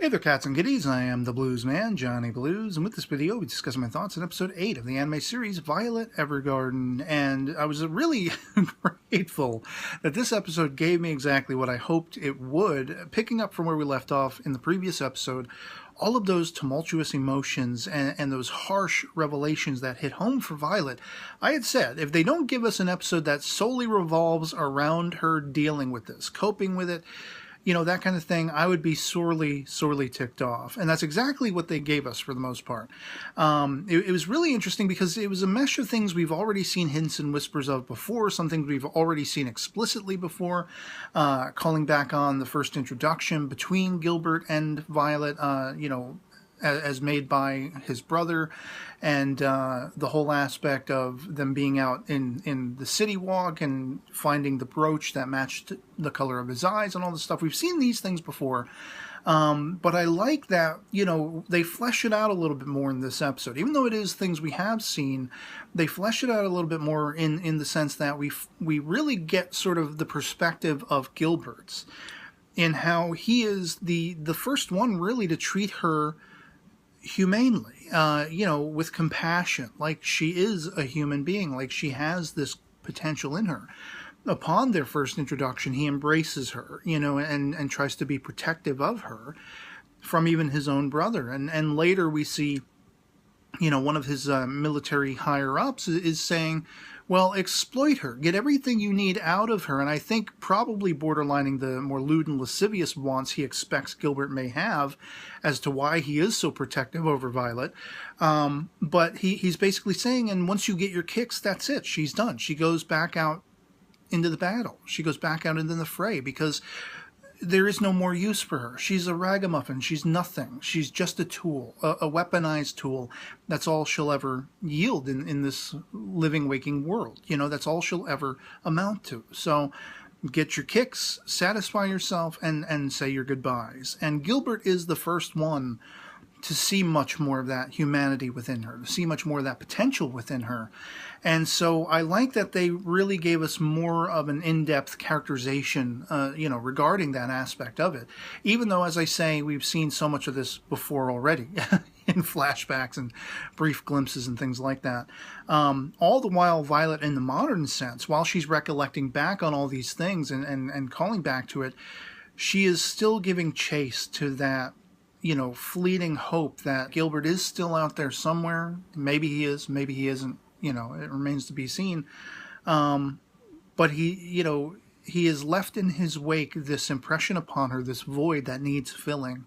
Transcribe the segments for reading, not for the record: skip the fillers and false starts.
Hey there, cats and kitties. I am the Blues Man, Johnny Blues, and with this video, we discuss my thoughts on episode 8 of the anime series Violet Evergarden. And I was really grateful that this episode gave me exactly what I hoped it would, picking up from where we left off in the previous episode. All of those tumultuous emotions and those harsh revelations that hit home for Violet. I had said, if they don't give us an episode that solely revolves around her dealing with this, coping with it, you know, that kind of thing, I would be sorely ticked off. And that's exactly what they gave us for the most part. It was really interesting because it was a mesh of things we've already seen hints and whispers of before, some things we've already seen explicitly before, calling back on the first introduction between Gilbert and Violet, you know, as made by his brother, and the whole aspect of them being out in the city walk and finding the brooch that matched the color of his eyes and all this stuff. We've seen these things before, but I like that, you know, they flesh it out a little bit more in this episode. Even though it is things we have seen, they flesh it out a little bit more in the sense that we really get sort of the perspective of Gilbert's, in how he is the first one really to treat her humanely, you know, with compassion, like she is a human being, like she has this potential in her. Upon their first introduction, he embraces her, you know, and tries to be protective of her from even his own brother. And later we see, you know, one of his military higher-ups is saying, well, exploit her, get everything you need out of her. And I think probably borderlining the more lewd and lascivious wants he expects Gilbert may have as to why he is so protective over Violet. But he's basically saying, and once you get your kicks, that's it. She's done. She goes back out into the battle. She goes back out into the fray because there is no more use for her. She's a ragamuffin. She's nothing. She's just a tool, a weaponized tool. That's all she'll ever yield in this living, waking world. You know, that's all she'll ever amount to. So get your kicks, satisfy yourself, and say your goodbyes. And Gilbert is the first one to see much more of that humanity within her, to see much more of that potential within her. And so I like that they really gave us more of an in-depth characterization, you know, regarding that aspect of it. Even though, as I say, we've seen so much of this before already in flashbacks and brief glimpses and things like that. All the while, Violet, in the modern sense, while she's recollecting back on all these things and calling back to it, she is still giving chase to that, you know, fleeting hope that Gilbert is still out there somewhere. Maybe he is, maybe he isn't, you know, it remains to be seen. But he, you know, he has left in his wake this impression upon her, this void that needs filling.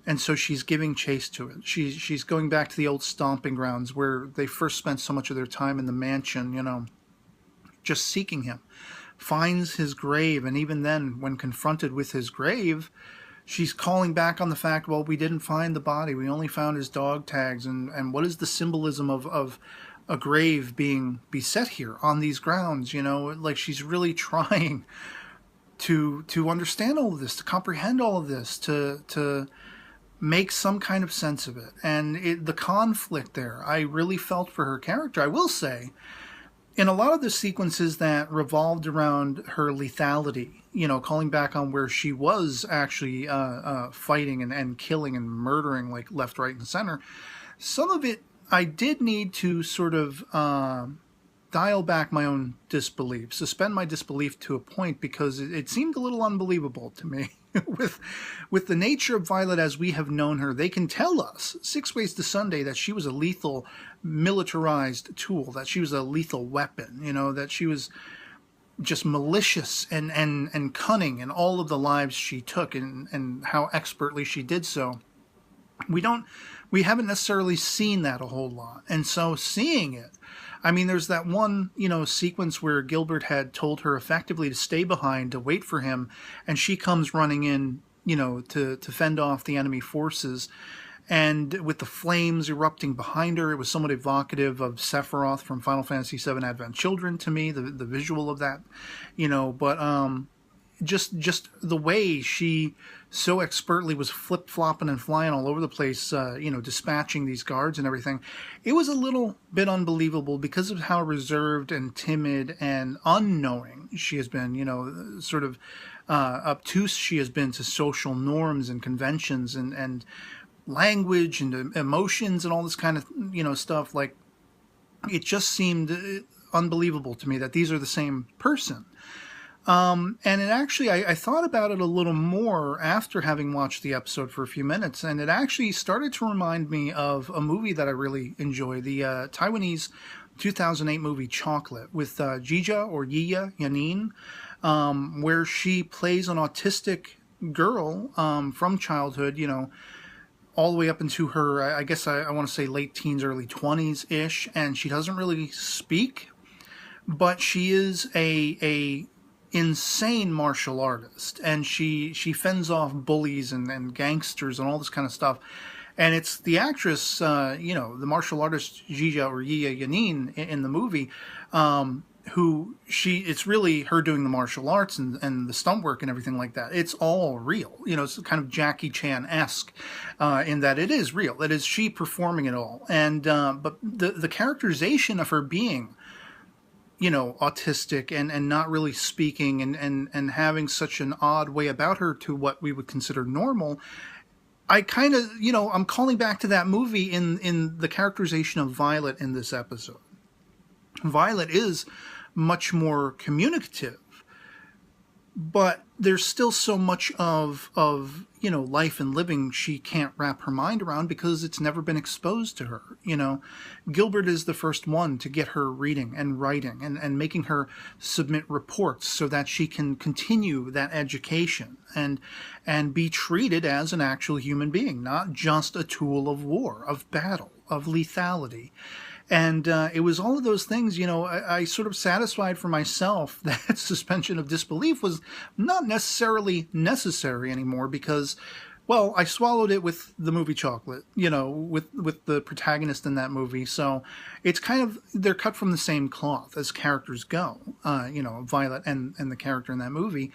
And so she's giving chase to it. She's going back to the old stomping grounds where they first spent so much of their time in the mansion, you know, just seeking him. Finds his grave, and even then, when confronted with his grave, she's calling back on the fact, well, we didn't find the body. We only found his dog tags. And what is the symbolism of a grave being beset here on these grounds? You know, like she's really trying to understand all of this, to comprehend all of this, to make some kind of sense of it. And the conflict there, I really felt for her character. I will say, in a lot of the sequences that revolved around her lethality, you know, calling back on where she was actually fighting and killing and murdering, like left, right, and center, some of it I did need to sort of dial back my own disbelief, suspend my disbelief to a point, because it seemed a little unbelievable to me. With the nature of Violet as we have known her, they can tell us 6 Ways to Sunday that she was a lethal militarized tool, that she was a lethal weapon, you know, that she was just malicious and cunning in all of the lives she took, and how expertly she did so. We haven't necessarily seen that a whole lot. And so seeing it, I mean, there's that one, you know, sequence where Gilbert had told her effectively to stay behind, to wait for him, and she comes running in, you know, to fend off the enemy forces. And with the flames erupting behind her, it was somewhat evocative of Sephiroth from Final Fantasy VII Advent Children to me, the visual of that, you know. But just the way she so expertly was flip-flopping and flying all over the place, you know, dispatching these guards and everything, it was a little bit unbelievable because of how reserved and timid and unknowing she has been, you know, sort of obtuse she has been to social norms and conventions and language and emotions and all this kind of, stuff. Like, it just seemed unbelievable to me that these are the same person. And it actually, I thought about it a little more after having watched the episode for a few minutes, and it actually started to remind me of a movie that I really enjoy, the Taiwanese 2008 movie Chocolate with Jija or Yiya Yanin, where she plays an autistic girl from childhood, all the way up into her, I guess I want to say late teens, early 20s-ish, and she doesn't really speak, but she is a insane martial artist, and she fends off bullies and gangsters and all this kind of stuff. And it's the actress, the martial artist Jija or Yiya Yanin in the movie, it's really her doing the martial arts and the stunt work and everything like that. It's all real. It's kind of Jackie Chan-esque in that it is real. It is she performing it all. And but the characterization of her being, autistic and not really speaking and having such an odd way about her to what we would consider normal, I kind of, I'm calling back to that movie in the characterization of Violet in this episode. Violet is much more communicative, but there's still so much of life and living she can't wrap her mind around because it's never been exposed to her. Gilbert is the first one to get her reading and writing and making her submit reports so that she can continue that education and be treated as an actual human being, not just a tool of war, of battle, of lethality. And it was all of those things, I sort of satisfied for myself that suspension of disbelief was not necessarily necessary anymore because, well, I swallowed it with the movie Chocolate, with the protagonist in that movie. So it's kind of, they're cut from the same cloth as characters go, Violet and the character in that movie.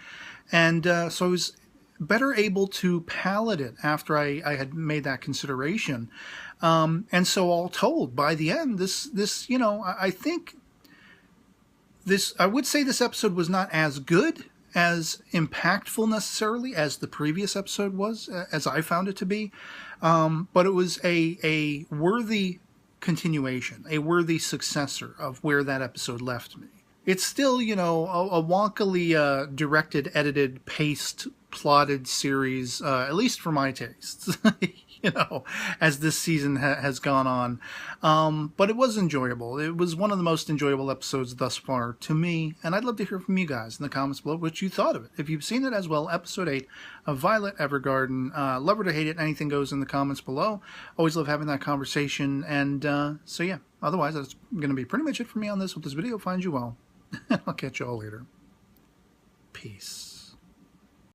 And so I was better able to palate it after I had made that consideration. And so all told, by the end, this I think I would say this episode was not as good, as impactful necessarily as the previous episode was, as I found it to be. But it was a worthy continuation, a worthy successor of where that episode left me. It's still, a wonkily directed, edited, paced, plotted series, at least for my tastes, as this season has gone on. But it was enjoyable. It was one of the most enjoyable episodes thus far to me, and I'd love to hear from you guys in the comments below what you thought of it. If you've seen it as well, episode 8 of Violet Evergarden. Love her to hate it, anything goes in the comments below. Always love having that conversation, and so yeah, otherwise that's going to be pretty much it for me on this. Hope this video finds you well. I'll catch you all later. Peace.